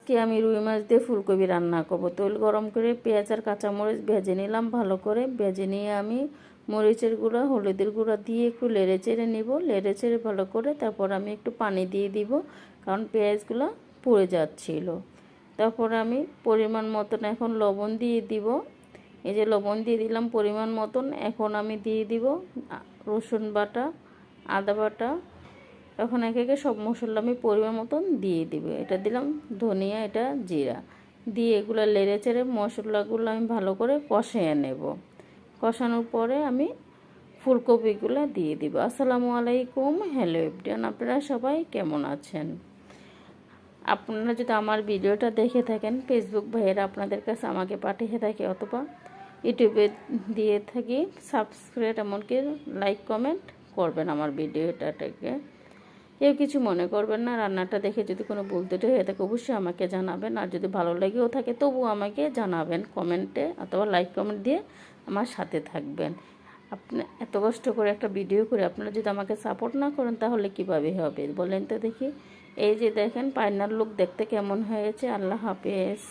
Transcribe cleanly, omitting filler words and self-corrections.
আজকে আমি রুই মাছ দিয়ে ফুলকপি রান্না করব। তেল গরম করে পেঁয়াজ আর কাঁচামরিচ ভেজে নিলাম ভালো করে। ভেজে নিয়ে আমি মরিচের গুঁড়া হলুদের গুঁড়া দিয়ে একটু নেড়ে চেড়ে নিব। নেড়ে চেড়ে ভালো করে তারপর আমি একটু পানি দিয়ে দিব, কারণ পেঁয়াজগুলো পুড়ে যাচ্ছিল। তারপর আমি পরিমাণ মতন এখন লবণ দিয়ে দিব। এই যে লবণ দিয়ে দিলাম পরিমাণ মতন। এখন আমি দিয়ে দিব রসুন বাটা, আদা বাটা। এখন একে একে সব মশলা আমি পরিমাণ মতন দিয়ে দিব। এটা দিলাম ধনিয়া, এটা জিরা দিয়ে এগুলো নেড়ে চেড়ে মশলাগুলো আমি ভালো করে কষিয়ে নেব। কষানোর পরে আমি ফুলকপিগুলো দিয়ে দিব। আসসালামু আলাইকুম, হ্যালো এভরিওয়ান, আপনারা সবাই কেমন আছেন? আপনারা যদি আমার ভিডিওটা দেখে থাকেন, ফেসবুক ভাইয়েরা আপনাদের কাছে আমাকে পাঠিয়ে থাকে অথবা ইউটিউবে দিয়ে থাকি, সাবস্ক্রাইব এমনকি লাইক কমেন্ট করবেন আমার ভিডিওটাকে। কেউ কিছু মনে করবেন না। রান্নাটা দেখে যদি কোনো ভুল ত্রুটি হয়ে থাকে অবশ্যই আমাকে জানাবেন। আর যদি ভালো লাগেও থাকে তবুও আমাকে জানাবেন কমেন্টে অথবা লাইক কমেন্ট দিয়ে আমার সাথে থাকবেন। আপনি এত কষ্ট করে একটা ভিডিও করে আপনারা যদি আমাকে সাপোর্ট না করেন তাহলে কীভাবে হবে বলেন তো দেখি। এই যে দেখেন পায়নার লুক দেখতে কেমন হয়েছে। আল্লাহ হাফেজ।